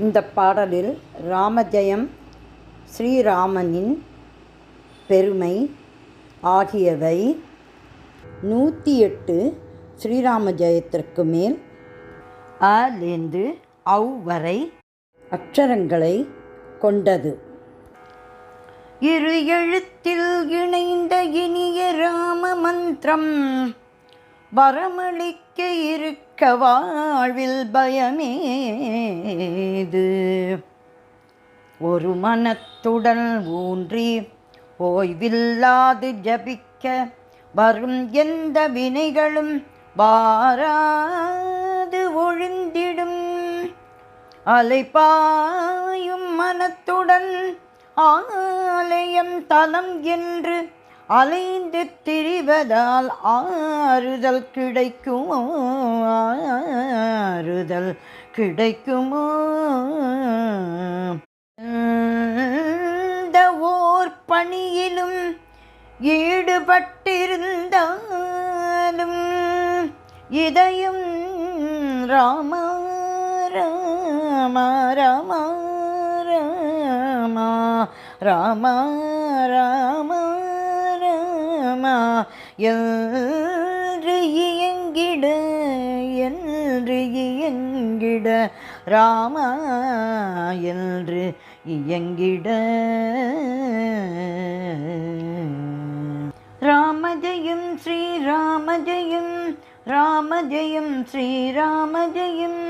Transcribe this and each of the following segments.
இந்த பாடலில் ராமஜெயம், ஸ்ரீராமனின் பெருமை ஆகியவை 108 ஸ்ரீராம ஜெயத்திற்கு மேல் அலேந்து அவ் வரை அக்ஷரங்களை கொண்டது. இரு எழுத்தில் இணைந்த இனிய ராம மந்திரம் வரமளிக்க இருக்க வாழ்வில் பயமேது. ஒரு மனத்துடன் ஊன்றி ஓய்வில்லாது ஜபிக்க வரும் எந்த வினைகளும் வாராது ஒழிந்திடும். அலைபாயும் மனத்துடன் ஆலயம் தலம் என்று அலைந்து திரிவதால் ஆறுதல் கிடைக்குமோ? ஆறுதல் கிடைக்குமோ? இந்த ஓர் பணியிலும் ஈடுபட்டிருந்தாலும் இதையும் ராமா ராமா ராமா ராமா ராமா ராமா ராமா என்று இயங்கிட ராமா என்று இயங்கிட. ராமஜெயம் ஸ்ரீராமஜெயம், ராமஜெயம் ஸ்ரீராமஜெயம்,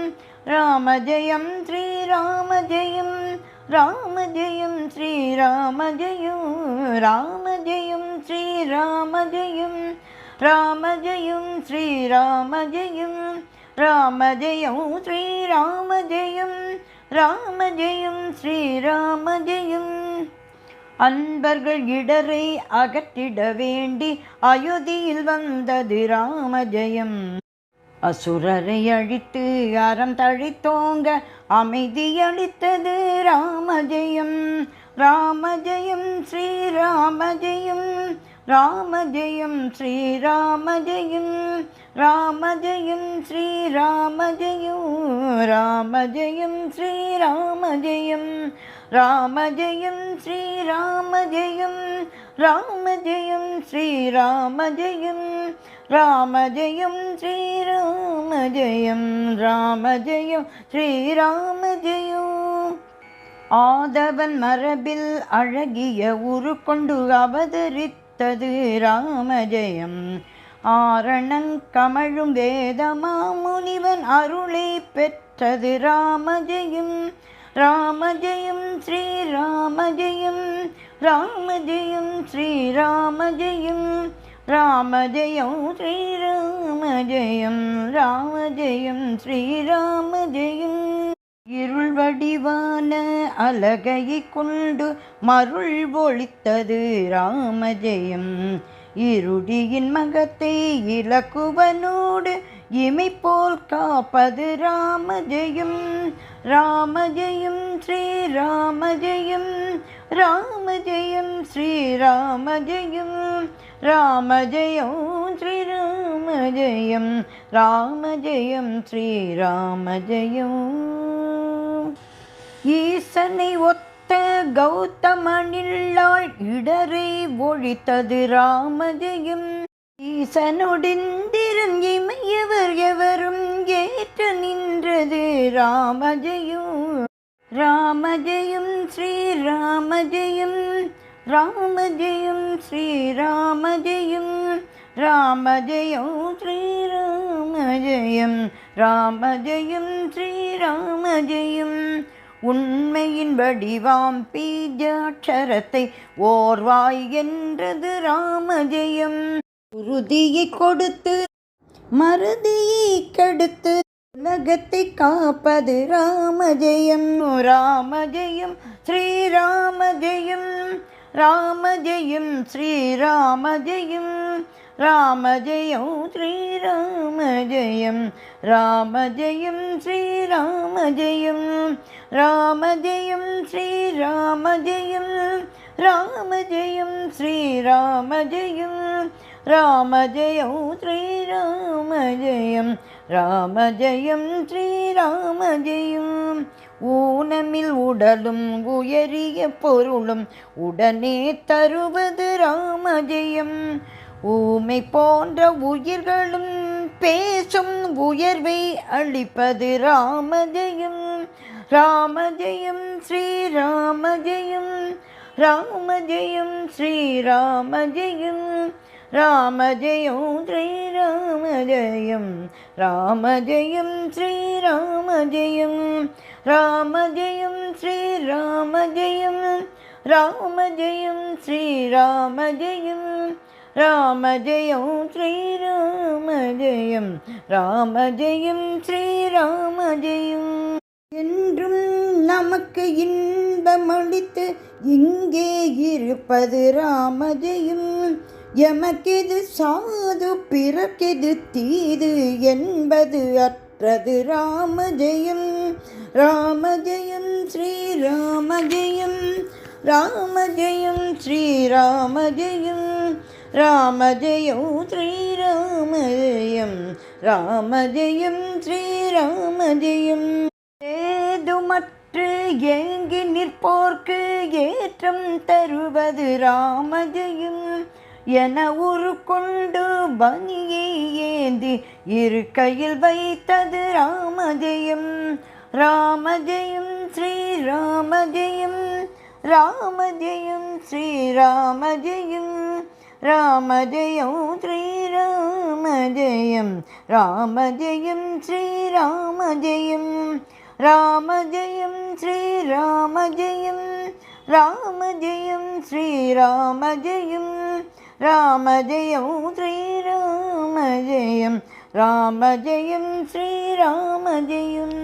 ராமஜெயம் ஸ்ரீராமஜெயம், ராமஜெயம் ஸ்ரீராமஜெயம், ராமஜெயம் ஸ்ரீராமஜெயம், ராமஜெயம் ஸ்ரீராமஜெயம், ராமஜெயம் ஸ்ரீராமஜெயம், ராமஜெயம் ஸ்ரீராமஜெயம். அன்பர்கள் இடரை அகற்றிட வேண்டி அயோத்தியில் வந்தது ராமஜெயம். அசுரரை அழித்து அறம் தழைத்தோங்க அமைதியளித்தது ராமஜெயம். ராமஜெயம் ஸ்ரீராமஜெயம், ராமஜெயம் ஸ்ரீராமஜெயம், ராமஜெயம் ஸ்ரீராமஜெயம், ராமஜெயம் ஸ்ரீராமஜெயம், ராமஜெயம் ஸ்ரீராமஜெயம், ராமஜெயம் ஸ்ரீராமஜெயம், ராமஜெயம் ஸ்ரீராமஜெயம், ராமஜெயம் ஸ்ரீராமஜெயம். ஆதவன் மரபில் அழகிய உரு கொண்டு அவதரித்தது ராமஜெயம். ஆரணன் கமழும் வேதமா முனிவன் அருளை பெற்றது ராமஜெயம். ராமஜெயம் ஸ்ரீராமஜெயம், ராமஜெயம் ஸ்ரீராமஜெயம், ராமஜெயம் ஸ்ரீராமஜெயம், ராமஜெயம் ஸ்ரீராமஜெயம். இருள் வடிவான அலகையை கொண்டு மருள் ஒளித்தது ராமஜெயம். இருடியின் மகத்தை இலக்குவனோடு இமை போல் காப்பது ராமஜெயம். ராமஜெயம் ஸ்ரீராமஜெயம், ராமஜெயம் ஸ்ரீராமஜெயம், ராமஜெயம் ஸ்ரீராமஜெயம், ராமஜெயம் ஸ்ரீராமஜெயம். ஈசனை ஒத்த கௌதமனில்லாள் இடரை ஒழித்தது ராமஜெயம். ஈசனுடிந்திரும் இமையவர் எவரும் ஏற்று நின்றது ராமஜெயம். ராமஜெயம் ஸ்ரீராமஜெயம், ராமஜெயம் ஸ்ரீராமஜெயம், ராமஜெயம் ஸ்ரீராமஜெயம், ராமஜெயம் ஸ்ரீராமஜெயம். உண்மையின் வடிவாம் பீஜாட்சரத்தை ஓர்வாய் என்றது ராமஜெயம். உறுதியை கொடுத்து மருதியை கெடுத்து உலகத்தை காப்பது ராமஜெயம். ராமஜெயம் ஸ்ரீராமஜெயம், ராமஜெயம் ஸ்ரீராமஜெயம், ராமஜெயம் ஸ்ரீராமஜெயம், ராமஜெயம் ஸ்ரீராமஜெயம், ராமஜெயம் ஸ்ரீராமஜெயம், ராமஜெயம் ஸ்ரீராமஜெயம், ராமஜெயம் ஸ்ரீராமஜெயம், ராமஜெயம் ஸ்ரீராமஜெயம். ஊனமில் உடலும் உயரிய பொருளும் உடனே தருவது ராமஜெயம். ஊமை போன்ற உயிர்களும் பேசும் உயர்வை அளிப்பது ராமஜெயம். ராமஜெயம் ஸ்ரீராமஜெயம். ராமஜெயம் ஸ்ரீராமஜெயம். ராமஜெயம் ஸ்ரீராமஜெயம். ராமஜெயம் ஸ்ரீராமஜெயம். ராமஜெயம் ஸ்ரீராமஜெயம். ராமஜெயம் ஸ்ரீராமஜெயம். ராமஜெயம் ஸ்ரீராமஜெயம். ராமஜெயம் ஸ்ரீராமஜெயம். என்றும் நமக்கு இன்பமளித்து இங்கே இருப்பது ராமஜெயம். எமக்கெது சாது பிறக்கெது தீது என்பது அற்றது ராமஜெயம். ராமஜெயம் ஸ்ரீராமஜெயம். ராமஜெயம் ஸ்ரீராமஜெயம். ராமஜெயம் ஸ்ரீராமஜெயம். ராமஜெயம் ஸ்ரீராமஜெயம். ஏதுமற்று ஏங்கி நிற்போர்க்கு ஏற்றம் தருவது ராமஜெயம். என உருக்கொண்டு பனியை ஏந்தி இருக்கையில் வைத்தது ராமஜெயம். ராமஜெயம் ஸ்ரீராமஜெயம். ராமஜெயம் ஸ்ரீராமஜெயம். ராமஜெயம் ஸ்ரீராமஜெயம். ராமஜெயம் ஸ்ரீராமஜெயம். ராமஜெயம் ஸ்ரீராமஜெயம். ராமஜெயம் ஸ்ரீராமஜெயம். ராமஜெயம் ஸ்ரீராமஜெயம். ராமஜெயம் ஸ்ரீராமஜெயம்.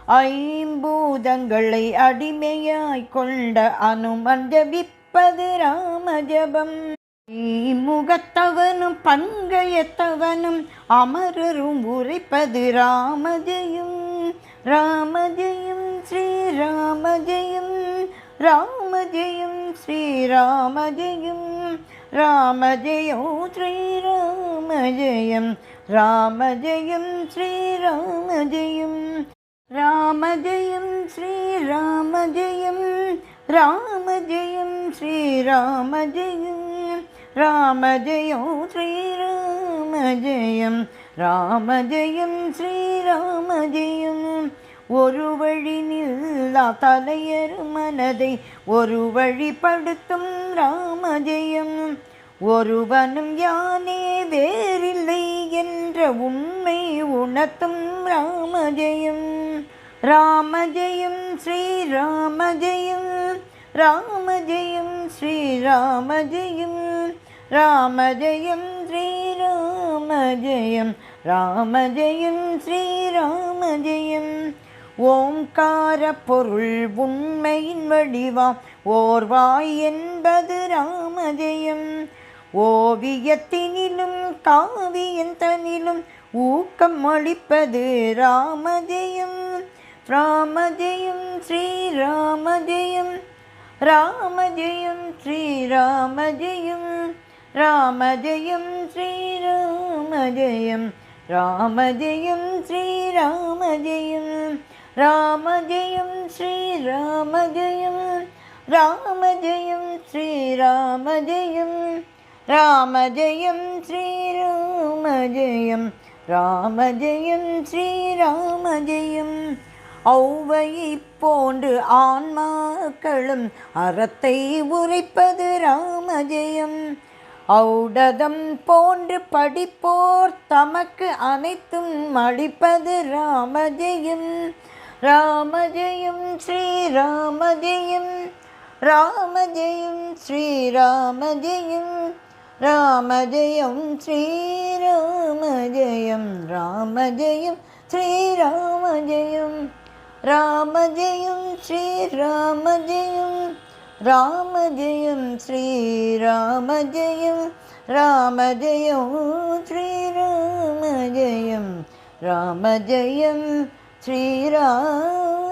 ஐம்பூதங்களை அடிமையாய் கொண்ட அனுமன் ஜபிப்பது ராமஜபம். முகத்தவனும் பங்கயத்தவனும் அமரரும் உரைப்பது ராமஜெயம். ராமஜெயம் ஸ்ரீராமஜெயம். ராமஜெயம் ஸ்ரீராமஜெயம். ராமஜெயம் ஸ்ரீராமஜெயம். ராமஜெயம் ஸ்ரீராமஜெயம். ராமஜெயம் ஸ்ரீராமஜெயம். ராமஜெயம் ஸ்ரீராமஜெயம். ராமஜெயம் ஸ்ரீராமஜெயம். ராமஜெயம் ஸ்ரீராமஜெயம். ஒரு வழி நில்லா தலையர் மனதை ஒரு வழிப்படுத்தும் ராமஜெயம். ஒருவனும் யானே வேறில்லை என்ற உண்மை உணர்த்தும் ராமஜெயம். ராமஜெயம் ஸ்ரீராமஜெயம். ராமஜெயம் ஸ்ரீராமஜெயம். ராமஜெயம் ஸ்ரீராமஜெயம். ராமஜெயம் ஸ்ரீராமஜெயம். ஓம்கார பொருள் உண்மையின் வடிவாம் ஓர்வாய் என்பது ராமஜெயம். ஓவியத்தினிலும் காவியந்தனிலும் ஊக்கம் அளிப்பது ராமஜெயம். ராமஜெயம் ஸ்ரீராமஜெயம். ராமஜெயம் ஸ்ரீராமஜெயம். ராமஜெயம் ஸ்ரீராமஜெயம். ராமஜெயம் ஸ்ரீராமஜெயம். ராமஜெயம் ஸ்ரீராமஜெயம். ராமஜெயம் ஸ்ரீராமஜெயம். ராமஜெயம் ஸ்ரீராமஜெயம். ராமஜெயம் ஸ்ரீராமஜெயம். ஔவையை போன்று ஆன்மாக்களும் அறத்தை உரைப்பது ராமஜெயம். ஔடதம் போன்று படிப்போர் தமக்கு அனைத்தும் அளிப்பது ராமஜெயம். ராமஜெயம் ஸ்ரீராமஜெயம். ராமஜெயம் ஸ்ரீராமஜெயம். ராமஜெயம் ஸ்ரீராமஜெயம். ராமஜெயம் ஸ்ரீராமஜெயம். ராமஜெயம் ஸ்ரீராமஜெயம். ராமஜெயம் ஸ்ரீராமஜெயம். ராமஜெயம் ஸ்ரீராமஜெயம். ராமஜெயம் ஸ்ரீராம